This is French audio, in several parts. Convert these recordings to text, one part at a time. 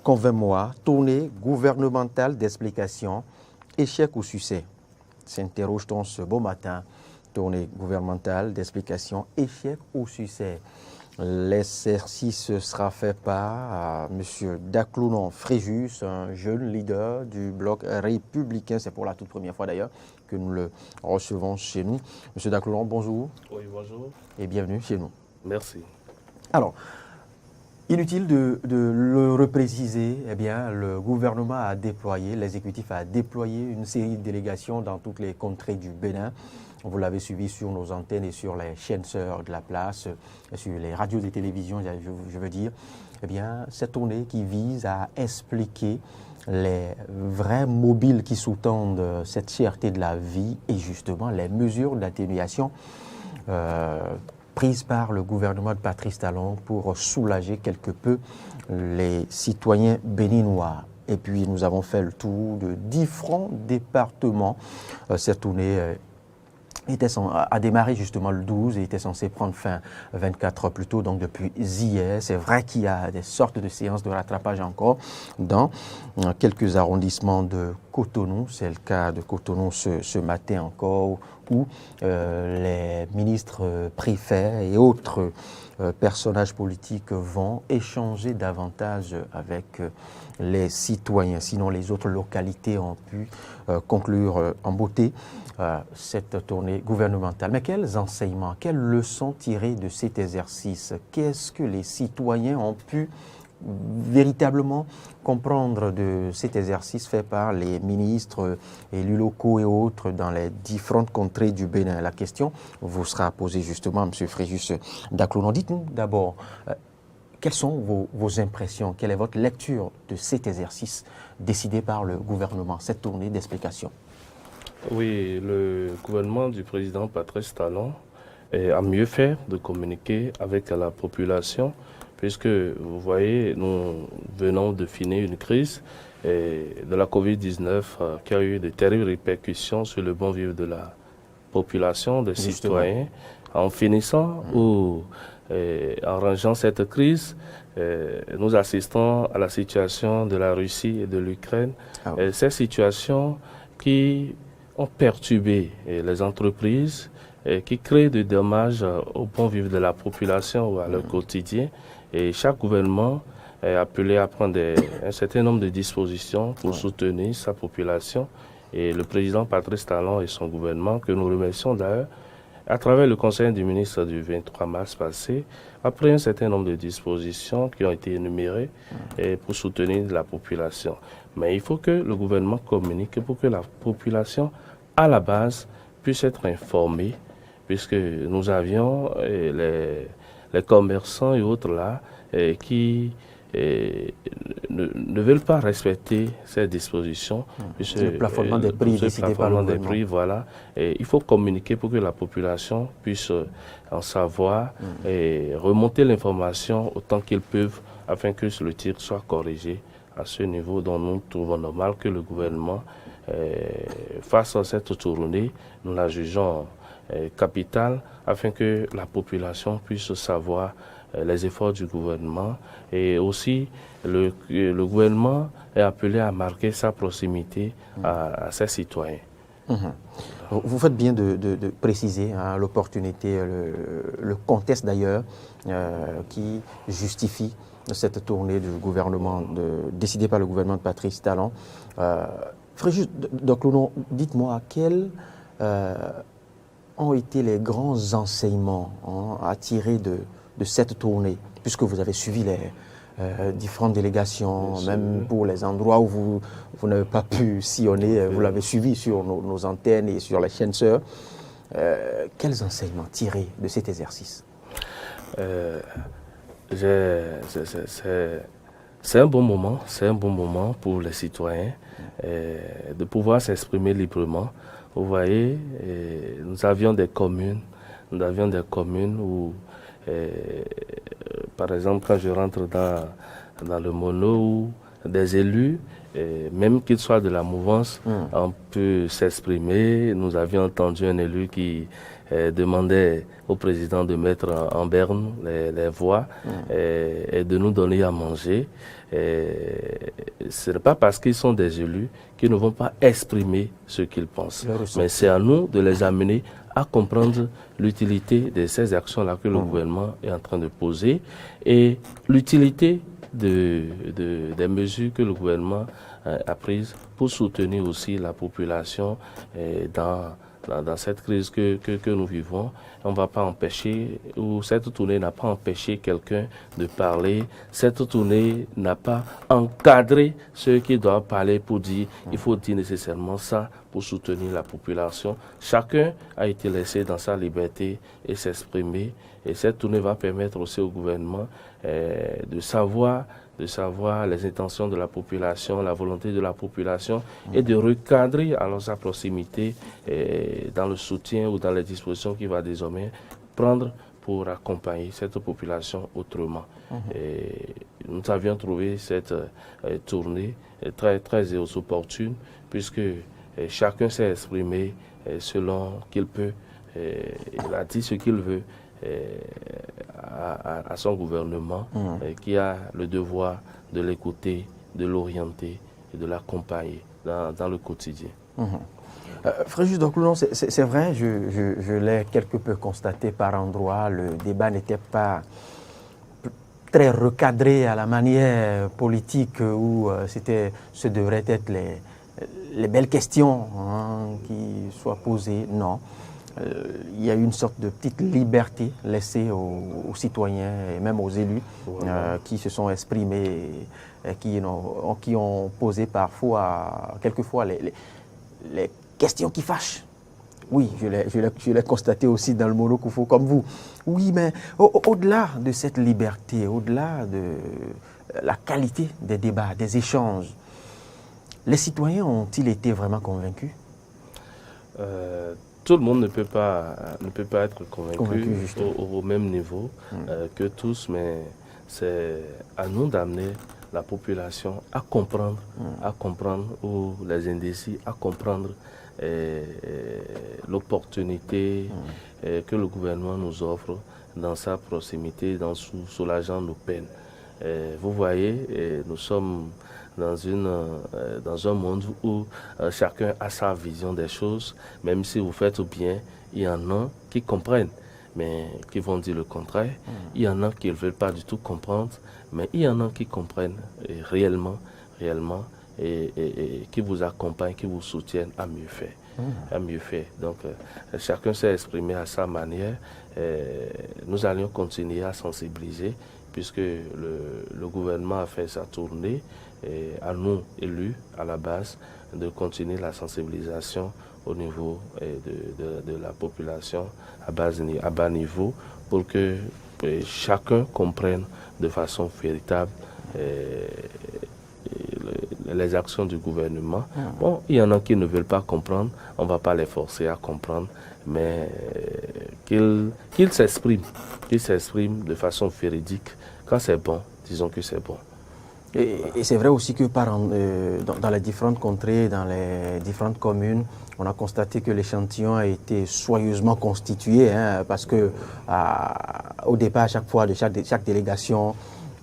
qu'en 20 mois, tournée gouvernementale d'explication, échec ou succès? S'interroge-t-on ce beau matin, tournée gouvernementale d'explication, échec ou succès? L'exercice sera fait par M. Daclounon Fréjus, un jeune leader du bloc républicain. C'est pour la toute première fois d'ailleurs que nous le recevons chez nous. M. Daclounon, bonjour. Oui, bonjour. Et bienvenue chez nous. Merci. Alors, inutile de le repréciser, eh bien, le gouvernement a déployé, l'exécutif a déployé une série de délégations dans toutes les contrées du Bénin. Vous l'avez suivi sur nos antennes et sur les chaînes sœurs de la place, sur les radios et télévisions, je veux dire. Eh bien, cette tournée qui vise à expliquer les vrais mobiles qui sous-tendent cette cherté de la vie et justement les mesures d'atténuation prises par le gouvernement de Patrice Talon pour soulager quelque peu les citoyens béninois. Et puis nous avons fait le tour de différents départements. Cette tournée a démarré justement le 12 et était censé prendre fin 24 heures plus tôt, donc depuis hier. C'est vrai qu'il y a des sortes de séances de rattrapage encore dans quelques arrondissements de Cotonou. C'est le cas de Cotonou ce matin encore, où les ministres préfets et autres personnages politiques vont échanger davantage avec les citoyens. Sinon, les autres localités ont pu conclure en beauté cette tournée gouvernementale. Mais quels enseignements, quelles leçons tirées de cet exercice? Qu'est-ce que les citoyens ont pu véritablement comprendre de cet exercice fait par les ministres, élus locaux et autres dans les différentes contrées du Bénin? La question vous sera posée justement à M. Fréjus Daclounon. Dites-nous d'abord, quelles sont vos impressions? Quelle est votre lecture de cet exercice décidé par le gouvernement, cette tournée d'explication? Oui, le gouvernement du président Patrice Talon a mieux fait de communiquer avec la population, puisque vous voyez, nous venons de finir une crise de la Covid-19 qui a eu de terribles répercussions sur le bon vivre de la population, des citoyens. En finissant ou en rangeant cette crise, nous assistons à la situation de la Russie et de l'Ukraine. Ces situations qui ont perturbé les entreprises, qui créent des dommages au bon vivre de la population ou à leur quotidien. Et chaque gouvernement est appelé à prendre un certain nombre de dispositions pour soutenir sa population. Et le président Patrice Talon et son gouvernement, que nous remercions d'ailleurs, à travers le Conseil des ministres du 23 mars passé, a pris un certain nombre de dispositions qui ont été énumérées pour soutenir la population. Mais il faut que le gouvernement communique pour que la population, à la base, puisse être informée, puisque nous avions les commerçants et autres là qui ne veulent pas respecter ces dispositions. Le plafonnement des prix décidé par le gouvernement. Voilà. Et il faut communiquer pour que la population puisse en savoir et remonter l'information autant qu'ils peuvent afin que le tir soit corrigé à ce niveau dont nous trouvons normal que le gouvernement fasse cette tournée. Nous la jugeons capitale afin que la population puisse savoir les efforts du gouvernement et aussi le gouvernement est appelé à marquer sa proximité à ses citoyens. Vous faites bien de préciser l'opportunité, le contexte d'ailleurs qui justifie cette tournée du gouvernement décidée par le gouvernement de Patrice Talon. Fréjus Daclounon, dites-moi quels ont été les grands enseignements à tirer de cette tournée, puisque vous avez suivi les différentes délégations, même pour les endroits où vous n'avez pas pu sillonner, vous l'avez suivi sur nos antennes et sur les chaînes sœurs. Quels enseignements tirés de cet exercice? C'est un bon moment pour les citoyens de pouvoir s'exprimer librement. Vous voyez, nous avions des communes où, par exemple, quand je rentre dans le Mono, où des élus, même qu'ils soient de la mouvance, on peut s'exprimer. Nous avions entendu un élu qui demandait au président de mettre en berne les voix et de nous donner à manger. Ce n'est pas parce qu'ils sont des élus qu'ils ne vont pas exprimer ce qu'ils pensent. Mais c'est à nous de les amener à comprendre l'utilité de ces actions-là que le gouvernement est en train de poser et l'utilité des mesures que le gouvernement a prises pour soutenir aussi la population dans cette crise que nous vivons. On ne va pas empêcher, ou cette tournée n'a pas empêché quelqu'un de parler. Cette tournée n'a pas encadré ceux qui doivent parler pour dire il faut dire nécessairement ça pour soutenir la population. Chacun a été laissé dans sa liberté et s'exprimer. Et cette tournée va permettre aussi au gouvernement de savoir les intentions de la population, la volonté de la population et de recadrer alors sa proximité dans le soutien ou dans les dispositions qu'il va désormais prendre pour accompagner cette population autrement. Et nous avions trouvé cette tournée très, très opportune puisque chacun s'est exprimé selon qu'il peut. Il a dit ce qu'il veut. À son gouvernement qui a le devoir de l'écouter, de l'orienter et de l'accompagner dans le quotidien. Fréjus Docloulon, c'est vrai, je l'ai quelque peu constaté par endroits, le débat n'était pas très recadré à la manière politique où ce devraient être les belles questions qui soient posées, non. Il y a eu une sorte de petite liberté laissée aux citoyens et même aux élus qui se sont exprimés et qui ont posé quelquefois les questions qui fâchent. Oui, je l'ai constaté aussi dans le Mono Koufou comme vous. Oui, mais au-delà de cette liberté, au-delà de la qualité des débats, des échanges, les citoyens ont-ils été vraiment convaincus? Tout le monde ne peut pas être convaincu au même niveau que tous, mais c'est à nous d'amener la population à comprendre, ou les indécis à comprendre l'opportunité que le gouvernement nous offre dans sa proximité, dans soulageant nos peines. Vous voyez, nous sommes dans un monde où chacun a sa vision des choses. Même si vous faites bien, il y en a qui comprennent, mais qui vont dire le contraire. Il y en a qui ne veulent pas du tout comprendre, mais il y en a qui comprennent réellement, et qui vous accompagnent, qui vous soutiennent à mieux faire. Donc, chacun s'est exprimé à sa manière. Nous allions continuer à sensibiliser, puisque le gouvernement a fait sa tournée. Et à nous, élus, à la base, de continuer la sensibilisation au niveau de la population à bas niveau pour que chacun comprenne de façon véritable les actions du gouvernement. Bon, il y en a qui ne veulent pas comprendre, on ne va pas les forcer à comprendre, mais qu'ils s'expriment de façon véridique. Quand c'est bon, disons que c'est bon. Et c'est vrai aussi que dans les différentes contrées, dans les différentes communes, on a constaté que l'échantillon a été soigneusement constitué, parce que au départ, à chaque fois de chaque délégation,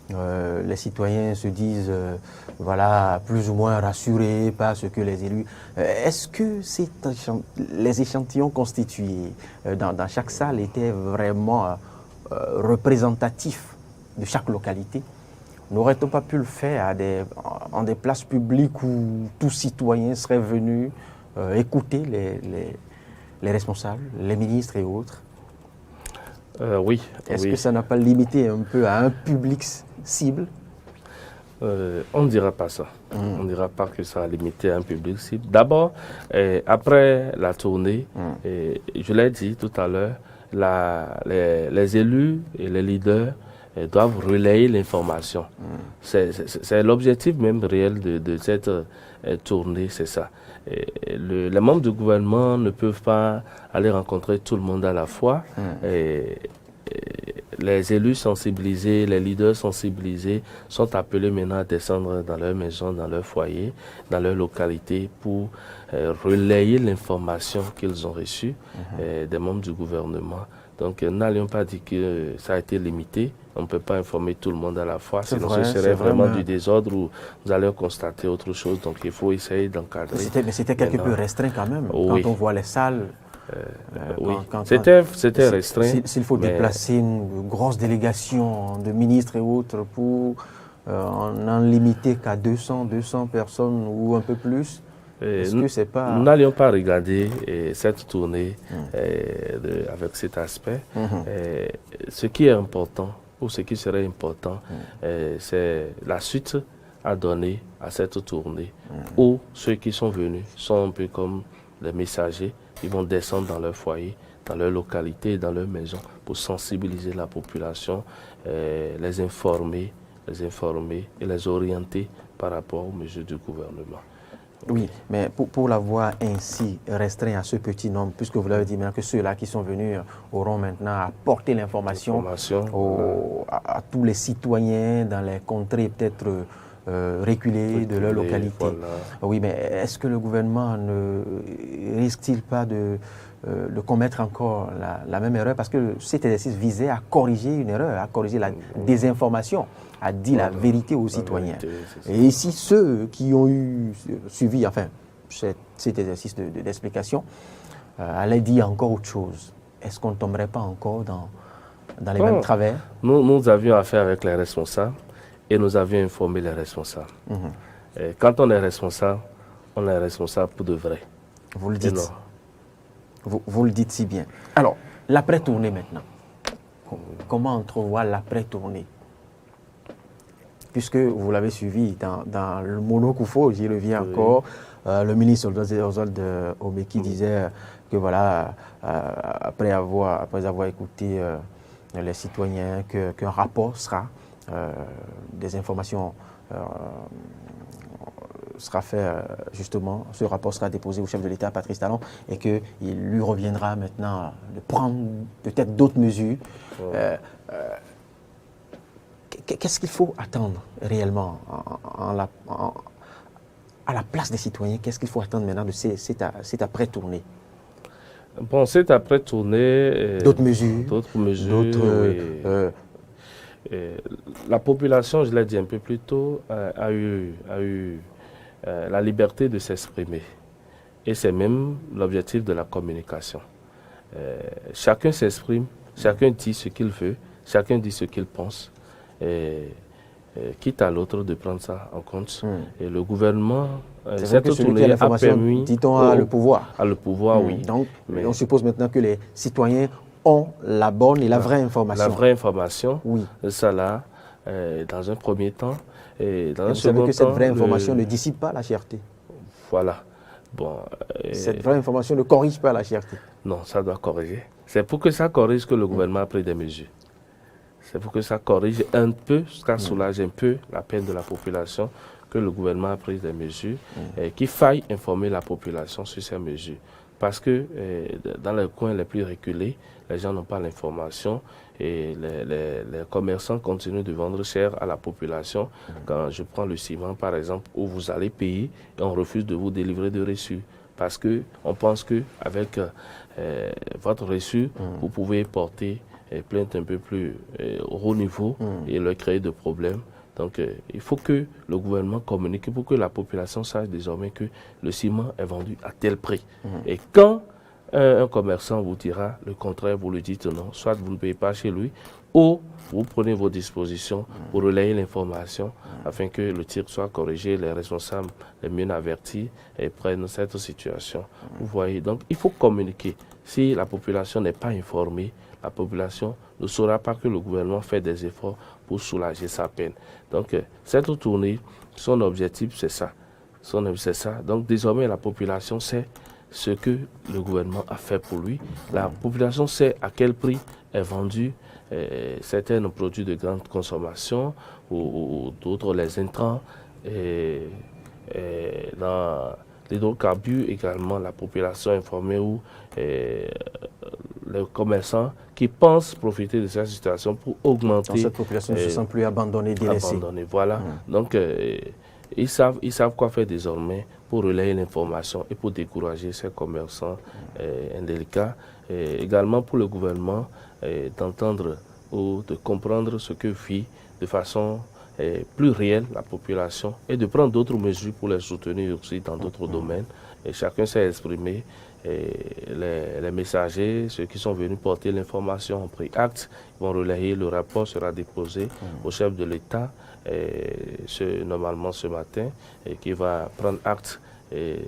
les citoyens se disent plus ou moins rassurés par ce que les élus... Est-ce que les échantillons constitués dans chaque salle étaient vraiment représentatifs de chaque localité? N'aurait-on pas pu le faire en des places publiques où tout citoyen serait venu écouter les responsables, les ministres et autres? Oui. Est-ce que ça n'a pas limité un peu à un public cible? On ne dira pas ça. On ne dira pas que ça a limité à un public cible. D'abord, après la tournée, je l'ai dit tout à l'heure, les élus et les leaders doivent relayer l'information. C'est l'objectif même réel de cette tournée, c'est ça. Les membres du gouvernement ne peuvent pas aller rencontrer tout le monde à la fois. les élus sensibilisés, les leaders sensibilisés sont appelés maintenant à descendre dans leur maison, dans leur foyer, dans leur localité pour relayer l'information qu'ils ont reçue des membres du gouvernement. Donc, n'allions pas dire que ça a été limité. On ne peut pas informer tout le monde à la fois, sinon ce serait vraiment du désordre où nous allons constater autre chose. Donc, il faut essayer d'encadrer. Mais c'était quelque peu restreint quand même, oui. quand on voit les salles. Oui, c'était restreint. S'il faut déplacer une grosse délégation de ministres et autres pour en limiter qu'à 200 personnes ou un peu plus, est-ce que c'est pas... Nous n'allions pas regarder cette tournée avec cet aspect. Ce qui est important, ou ce qui serait important, c'est la suite à donner à cette tournée, où ceux qui sont venus sont un peu comme les messagers. Ils vont descendre dans leur foyer, dans leur localité, dans leur maison, pour sensibiliser la population, les informer et les orienter par rapport aux mesures du gouvernement. Oui, mais pour l'avoir ainsi restreint à ce petit nombre, puisque vous l'avez dit maintenant que ceux-là qui sont venus auront maintenant apporté l'information à tous les citoyens dans les contrées peut-être reculées de leur localité. Voilà. Oui, mais est-ce que le gouvernement ne risque-t-il pas de commettre encore la même erreur? Parce que cet exercice visait à corriger une erreur, à corriger la désinformation, à dire la vérité aux citoyens. Et ici, ceux qui ont suivi cet exercice d'explication allaient dire encore autre chose. Est-ce qu'on ne tomberait pas encore dans les mêmes travers? Nous avions affaire avec les responsables et nous avions informé les responsables. Et quand on est responsable pour de vrai. Vous le dites. Vous le dites si bien. Alors, l'après-tournée maintenant. Comment entrevoir l'après-tournée? Puisque vous l'avez suivi dans le Monokoufo, j'y reviens encore, le ministre Oswald Omeki disait que voilà, après avoir écouté les citoyens, qu'un rapport sera, des informations sera fait justement, ce rapport sera déposé au chef de l'État, Patrice Talon, et qu'il lui reviendra maintenant de prendre peut-être d'autres mesures. Qu'est-ce qu'il faut attendre réellement à la place des citoyens? Qu'est-ce qu'il faut attendre maintenant de cette après-tournée? Bon, cette après-tournée... D'autres mesures. La population, je l'ai dit un peu plus tôt, a eu la liberté de s'exprimer. Et c'est même l'objectif de la communication. Chacun s'exprime, chacun dit ce qu'il veut, chacun dit ce qu'il pense. Quitte à l'autre de prendre ça en compte. Et le gouvernement, cette tournée a permis... Dit-on le pouvoir. À le pouvoir, oui. Donc, mais on suppose maintenant que les citoyens ont la bonne et la vraie information. La vraie information, oui. Ça là, dans un premier temps. Et dans un vous second savez que cette temps, vraie information ne dissipe pas la cherté. Voilà. Bon, cette vraie information ne corrige pas la cherté. Non, ça doit corriger. C'est pour que ça corrige que le gouvernement a pris des mesures. C'est pour que ça corrige un peu, ça soulage un peu la peine de la population, que le gouvernement a pris des mesures, et qu'il faille informer la population sur ces mesures. Parce que dans les coins les plus reculés, les gens n'ont pas l'information et les commerçants continuent de vendre cher à la population. Quand je prends le ciment, par exemple, où vous allez payer et on refuse de vous délivrer de reçu. Parce qu'on pense qu'avec votre reçu, vous pouvez porter plainte un peu plus au haut niveau et leur créer de problèmes. Donc, il faut que le gouvernement communique pour que la population sache désormais que le ciment est vendu à tel prix. Et quand un commerçant vous dira le contraire, vous lui dites non, soit vous ne payez pas chez lui, ou vous prenez vos dispositions pour relayer l'information afin que le tir soit corrigé, les responsables les mieux avertis et prennent cette situation. Vous voyez, donc il faut communiquer. Si la population n'est pas informée, la population ne saura pas que le gouvernement fait des efforts pour soulager sa peine. Donc, cette tournée, son objectif, c'est ça. C'est ça. Donc, désormais, la population sait ce que le gouvernement a fait pour lui. La population sait à quel prix est vendu certains produits de grande consommation ou d'autres, les intrants, dans l'hydrocarbure également, la population informée ou les commerçants qui pensent profiter de cette situation pour augmenter. Donc cette population ne se sent plus abandonnée, délaissée. Abandonnée, voilà. Donc, ils savent quoi faire désormais pour relayer l'information et pour décourager ces commerçants indélicats. Et également pour le gouvernement d'entendre ou de comprendre ce que vit de façon plus réelle la population et de prendre d'autres mesures pour les soutenir aussi dans d'autres domaines. Et chacun s'est exprimé. Et les messagers, ceux qui sont venus porter l'information ont pris acte, vont relayer, le rapport sera déposé au chef de l'État normalement ce matin, et qui va prendre acte et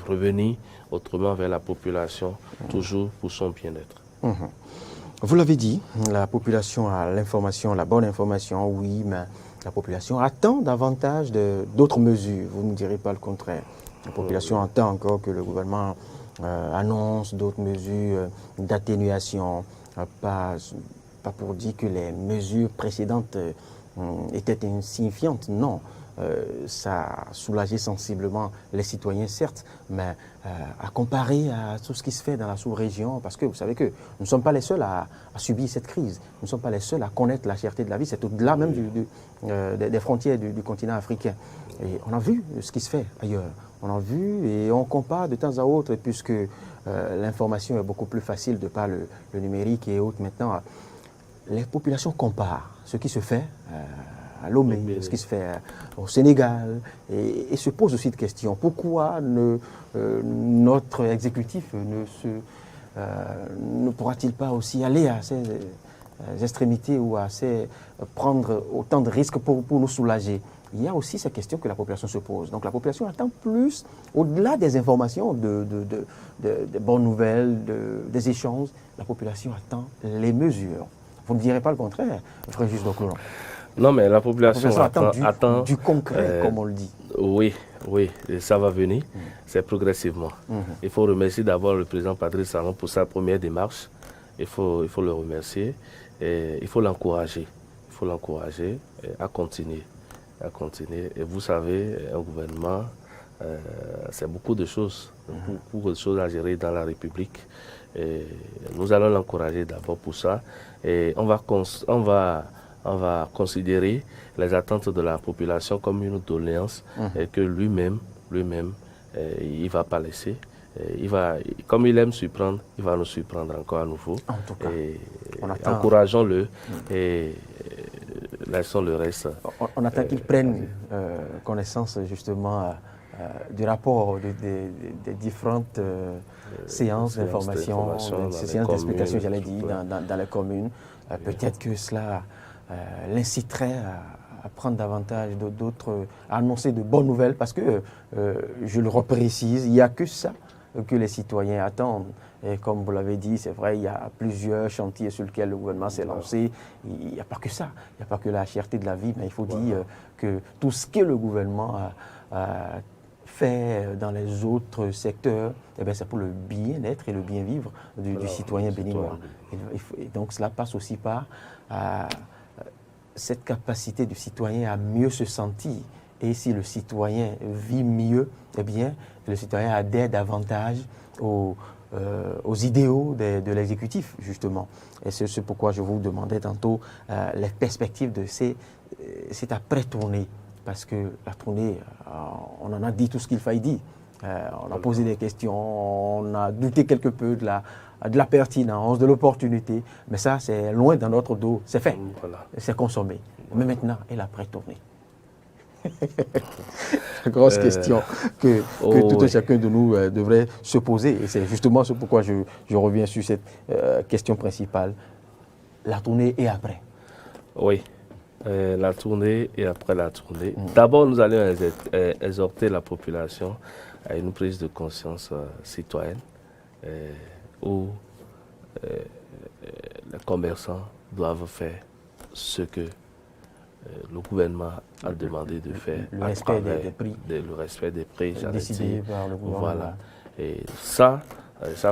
revenir autrement vers la population, toujours pour son bien-être. Vous l'avez dit, la population a l'information, la bonne information, oui, mais la population attend davantage d'autres mesures, vous ne direz pas le contraire. La population attend encore que le gouvernement annonce d'autres mesures d'atténuation, pas pour dire que les mesures précédentes étaient insignifiantes, non. Ça a soulagé sensiblement les citoyens, certes, mais à comparer à tout ce qui se fait dans la sous-région, parce que vous savez que nous ne sommes pas les seuls à subir cette crise, nous ne sommes pas les seuls à connaître la cherté de la vie, c'est au-delà même des frontières du continent africain. Et on a vu ce qui se fait ailleurs, on a vu et on compare de temps à autre, puisque l'information est beaucoup plus facile de par le numérique et autres maintenant. Les populations comparent ce qui se fait à Lomé, ce qui se fait au Sénégal, et se pose aussi de questions. Pourquoi notre exécutif ne pourra-t-il pas aussi aller à ces extrémités ou prendre autant de risques pour nous soulager? Il y a aussi ces questions que la population se pose. Donc la population attend plus, au-delà des informations, de bonnes nouvelles, des échanges, la population attend les mesures. Vous ne direz pas le contraire, frère Juste Docloran. Non, mais la population attend du concret, comme on le dit. Oui, et ça va venir, c'est progressivement. Il faut remercier d'abord le président Patrice Talon pour sa première démarche. Il faut le remercier et il faut l'encourager. Il faut l'encourager à continuer. Et vous savez, un gouvernement, c'est beaucoup de choses, beaucoup de choses à gérer dans la République. Et nous allons l'encourager d'abord pour ça. Et on va considérer les attentes de la population comme une doléance et que lui-même, il ne va pas laisser. Comme il aime surprendre, il va nous surprendre encore à nouveau. En tout cas, encourageons-le et laissons le reste. On attend qu'il prenne connaissance justement du rapport des différentes séances d'information, des séances d'explication, j'allais dire, dans les communes. Peut-être que cela l'inciterait à prendre davantage à annoncer de bonnes nouvelles, parce que, je le reprécise, il n'y a que ça que les citoyens attendent. Et comme vous l'avez dit, c'est vrai, il y a plusieurs chantiers sur lesquels le gouvernement s'est lancé. Il n'y a pas que ça, il n'y a pas que la cherté de la vie, mais il faut dire que tout ce que le gouvernement fait dans les autres secteurs, c'est pour le bien-être et le bien-vivre du citoyen béninois. Et donc cela passe aussi par cette capacité du citoyen à mieux se sentir. Et si le citoyen vit mieux, le citoyen adhère davantage aux idéaux de l'exécutif, justement. Et c'est pourquoi je vous demandais tantôt les perspectives de cette après-tournée. Parce que la tournée, on en a dit tout ce qu'il fallait dire. On a posé des questions, on a douté quelque peu de la pertinence, de l'opportunité. Mais ça, c'est loin dans notre dos. C'est fait, c'est consommé. Mais maintenant, et l'après-tournée? Grosse question que tout et chacun de nous devrait se poser. Et c'est justement ce pourquoi je reviens sur cette question principale. La tournée et après. Oui, la tournée et après la tournée. D'abord, nous allons exhorter la population à une prise de conscience citoyenne où les commerçants doivent faire ce que le gouvernement a demandé de faire. Le respect des prix. Le respect des prix, décidé par le gouvernement. Voilà. Et ça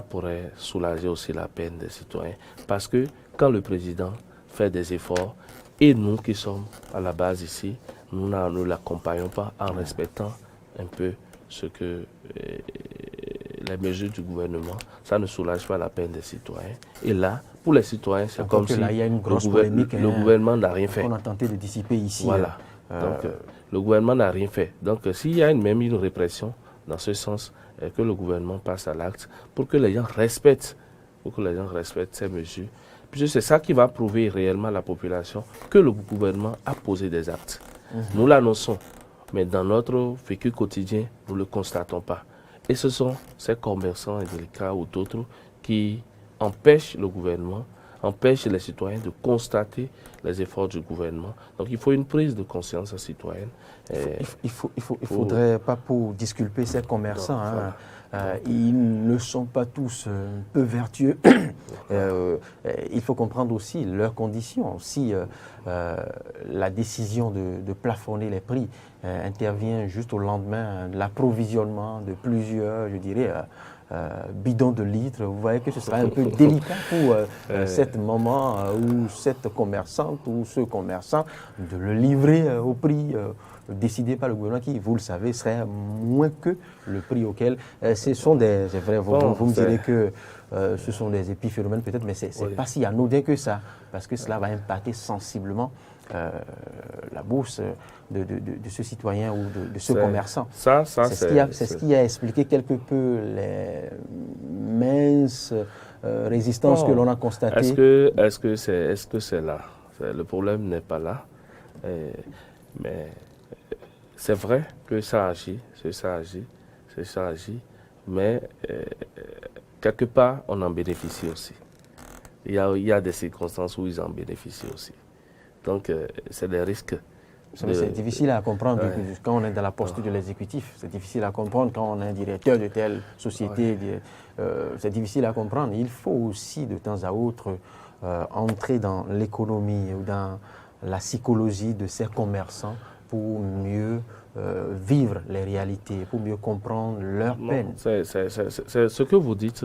pourrait soulager aussi la peine des citoyens. Parce que quand le président fait des efforts, et nous qui sommes à la base ici, nous ne l'accompagnons pas en respectant un peu ce que les mesures du gouvernement, ça ne soulage pas la peine des citoyens. Et là, pour les citoyens, c'est comme si là, il y a une grosse polémique, le gouvernement n'a rien fait. On a tenté de dissiper ici. Voilà. Donc, le gouvernement n'a rien fait. Donc, s'il y a même une répression dans ce sens, que le gouvernement passe à l'acte pour que les gens respectent, ces mesures. Puisque c'est ça qui va prouver réellement à la population que le gouvernement a posé des actes. Nous l'annonçons, mais dans notre vécu quotidien, nous ne le constatons pas. Et ce sont ces commerçants indélicats ou d'autres qui empêchent le gouvernement, empêchent les citoyens de constater les efforts du gouvernement. Donc il faut une prise de conscience citoyenne. Il faudrait pas pour disculper ces commerçants. Ils ne sont pas tous peu vertueux. Il faut comprendre aussi leurs conditions. Si la décision de plafonner les prix intervient juste au lendemain de l'approvisionnement de plusieurs, je dirais, bidons de litres, vous voyez que ce sera un peu délicat pour cette maman ou cette commerçante ou ce commerçant de le livrer au prix décidé par le gouvernement qui, vous le savez, serait moins que le prix auquel ce sont des... C'est vrai, vous me direz que ce sont des épiphénomènes peut-être, mais c'est pas si anodin que ça, parce que cela va impacter sensiblement la bourse de ce citoyen ou de ce commerçant. C'est ce qui a expliqué quelque peu les minces résistances que l'on a constatées. Est-ce que c'est là? Le problème n'est pas là, mais c'est vrai que ça agit, mais quelque part, on en bénéficie aussi. Il y a des circonstances où ils en bénéficient aussi. Donc, c'est des risques. C'est difficile à comprendre quand on est dans la posture de l'exécutif. C'est difficile à comprendre quand on est un directeur de telle société. C'est difficile à comprendre. Il faut aussi, de temps à autre, entrer dans l'économie ou dans la psychologie de ces commerçants pour mieux vivre les réalités, pour mieux comprendre leurs peines. C'est ce que vous dites,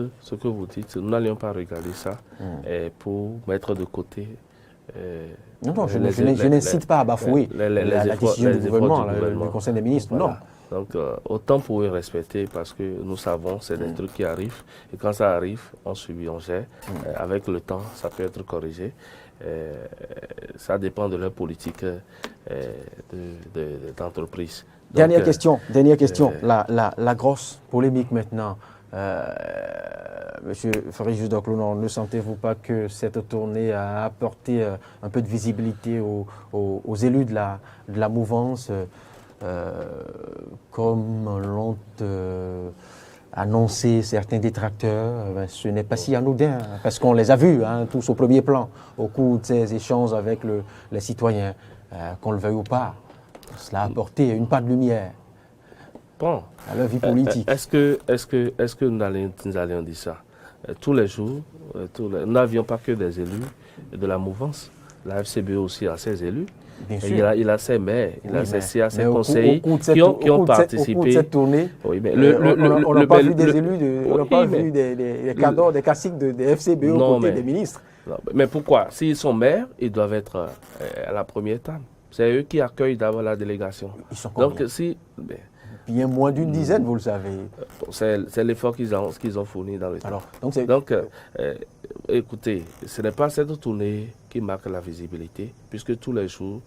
nous n'allions pas regarder ça pour mettre de côté. Je n'incite pas à bafouer la décision du gouvernement, du Conseil des ministres, voilà. Non. Donc, autant pour respecter, parce que nous savons, c'est des trucs qui arrivent, et quand ça arrive, on subit, on gère. Avec le temps, ça peut être corrigé. Ça dépend de leur politique d'entreprise. Dernière question. La grosse polémique maintenant. Monsieur Fréjus Doclonon, ne sentez-vous pas que cette tournée a apporté un peu de visibilité aux élus de la mouvance, comme l'ont annoncé certains détracteurs? Ce n'est pas si anodin, parce qu'on les a vus tous au premier plan au cours de ces échanges avec les citoyens, qu'on le veuille ou pas. Cela a apporté une part de lumière à leur vie politique. Est-ce que nous allions dire ça tous les jours? Nous n'avions pas que des élus de la mouvance. La FCBE aussi a ses élus. Bien sûr. Il a ses maires, il a ses conseillers qui ont participé. Au cours de cette tournée, on n'a pas vu des élus, on n'a pas vu des cadres, des caciques des FCBE aux côtés des ministres. Non, mais pourquoi? S'ils sont maires, ils doivent être à la première table. C'est eux qui accueillent d'abord la délégation. Ils sont combien? Donc, bien moins d'une dizaine, vous le savez. C'est l'effort qu'ils ont fourni dans le temps. Donc, écoutez, ce n'est pas cette tournée qui marque la visibilité, puisque tous les jours,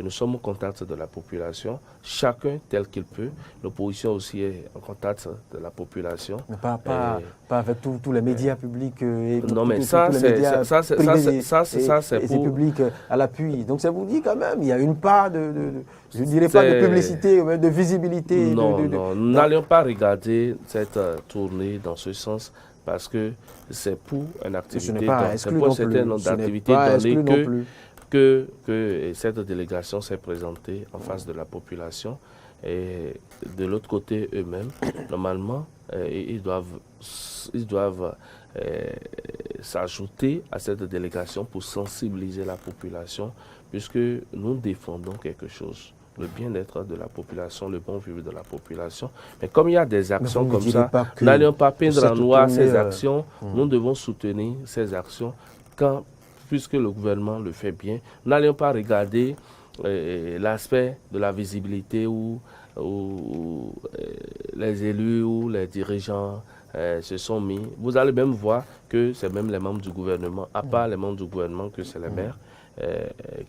nous sommes au contact de la population, chacun tel qu'il peut. L'opposition aussi est en contact de la population. Mais pas avec tous les médias publics et non, mais ça, c'est pour... publics à l'appui. Donc ça vous dit quand même, il y a une part je ne dirais pas de publicité, mais de visibilité. Non, nous n'allions pas regarder cette tournée dans ce sens, parce que c'est pour une activité, c'est pour un certain nombre d'activités données que cette délégation s'est présentée en face de la population. Et de l'autre côté, eux-mêmes, normalement, ils doivent s'ajouter à cette délégation pour sensibiliser la population, puisque nous défendons quelque chose. Le bien-être de la population, le bon vivre de la population. Mais comme il y a des actions comme ça, n'allions pas peindre en noir ces actions. Nous devons soutenir ces actions puisque le gouvernement le fait bien. N'allions pas regarder l'aspect de la visibilité où les élus ou les dirigeants se sont mis. Vous allez même voir que c'est même les membres du gouvernement, à part les membres du gouvernement, que c'est les maires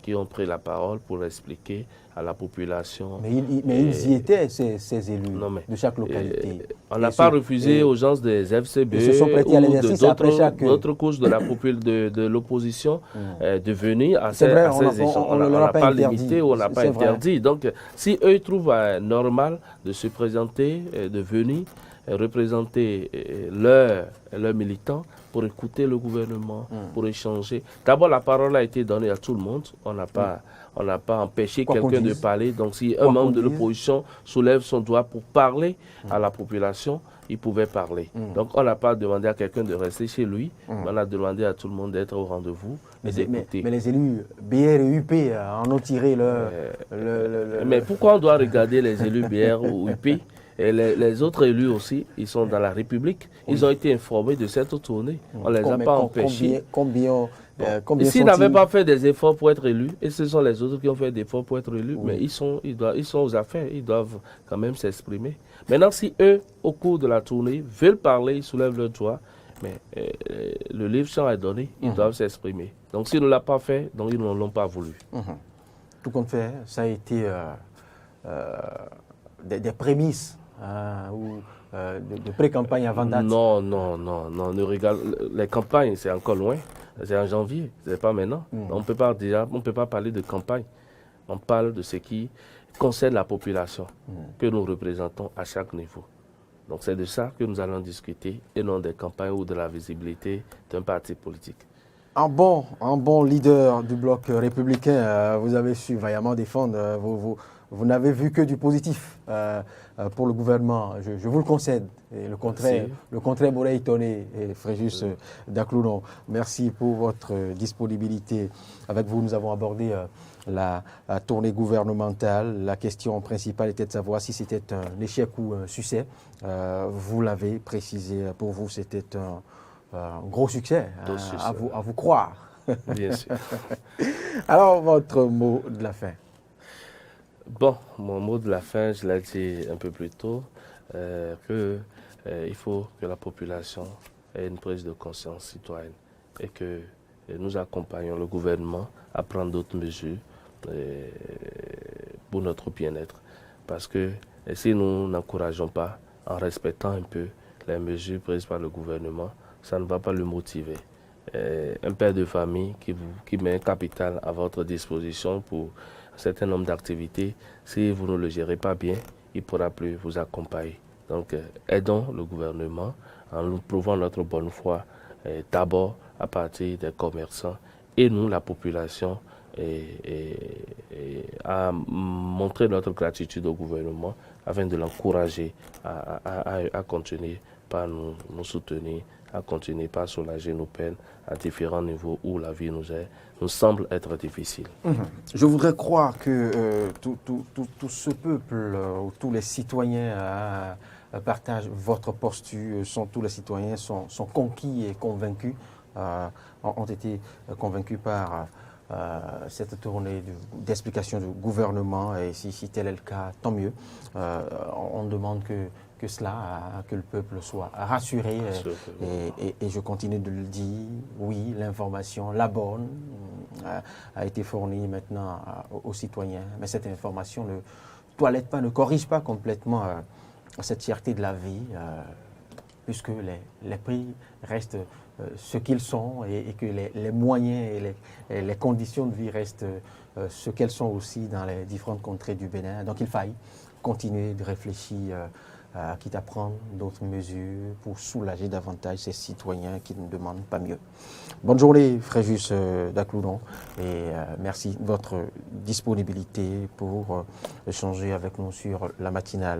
qui ont pris la parole pour expliquer à la population. Mais ils y étaient, ces élus de chaque localité. On n'a pas refusé aux gens des FCB ou d'autres couches de l'opposition de venir à ces échanges. On ne leur a pas limité ou on n'a pas interdit. Donc, si eux trouvent normal de se présenter, de venir représenter leurs militants pour écouter le gouvernement, pour échanger. D'abord, la parole a été donnée à tout le monde. On n'a pas empêché quelqu'un de parler. Donc, si un membre de l'opposition soulève son doigt pour parler à la population, il pouvait parler. Donc, on n'a pas demandé à quelqu'un de rester chez lui. On a demandé à tout le monde d'être au rendez-vous et d'écouter. Mais les élus BR et UP en ont tiré Mais pourquoi on doit regarder les élus BR ou UP? Et les autres élus aussi, ils sont dans la République. Ils ont été informés de cette tournée. On ne les a pas empêchés. S'ils n'avaient pas fait des efforts pour être élus, et ce sont les autres qui ont fait des efforts pour être élus, mais ils sont aux affaires, ils doivent quand même s'exprimer. Maintenant, si eux, au cours de la tournée, veulent parler, ils soulèvent leur doigt, mais le livre champ est donné, ils doivent s'exprimer. Donc s'ils ne l'ont pas fait, donc ils ne l'ont pas voulu. Tout compte fait, ça a été des prémices. De pré-campagne avant date. Non, les campagnes, c'est encore loin. C'est en janvier, c'est pas maintenant. On peut pas parler de campagne. On parle de ce qui concerne la population que nous représentons à chaque niveau. Donc c'est de ça que nous allons discuter et non des campagnes ou de la visibilité d'un parti politique. Un bon leader du bloc républicain, vous avez su vaillamment défendre vous n'avez vu que du positif pour le gouvernement, je vous le concède. Et le contraire m'aurait étonné, Fréjus Dacloudon. Merci pour votre disponibilité. Avec vous, nous avons abordé la tournée gouvernementale. La question principale était de savoir si c'était un échec ou un succès. Vous l'avez précisé, pour vous, c'était un gros succès, à vous croire. Bien sûr. Alors, votre mot de la fin. Bon, mon mot de la fin, je l'ai dit un peu plus tôt, il faut que la population ait une prise de conscience citoyenne et que nous accompagnons le gouvernement à prendre d'autres mesures pour notre bien-être. Parce que si nous n'encourageons pas, en respectant un peu les mesures prises par le gouvernement, ça ne va pas le motiver. Un père de famille qui met un capital à votre disposition pour un certain nombre d'activités, si vous ne le gérez pas bien, il ne pourra plus vous accompagner. Donc, aidons le gouvernement en nous prouvant notre bonne foi, d'abord à partir des commerçants et nous, la population, à montrer notre gratitude au gouvernement afin de l'encourager à continuer par nous soutenir, à continuer par soulager nos peines à différents niveaux où la vie nous semble être difficile. Je voudrais croire que tout ce peuple, tous les citoyens partagent votre posture, tous les citoyens sont conquis et convaincus, ont été convaincus par cette tournée d'explication du gouvernement, et si tel est le cas, tant mieux. On demande que le peuple soit rassuré. Et je continue de le dire, oui, l'information, la bonne, a été fournie maintenant aux citoyens. Mais cette information ne toilette pas, ne corrige pas complètement cette cherté de la vie, puisque les prix restent ce qu'ils sont et que les moyens et les conditions de vie restent ce qu'elles sont aussi dans les différentes contrées du Bénin. Donc il faille continuer de réfléchir, quitte à prendre d'autres mesures pour soulager davantage ces citoyens qui ne demandent pas mieux. Bonne journée, Fréjus Dacloudon, et merci de votre disponibilité pour échanger avec nous sur la matinale.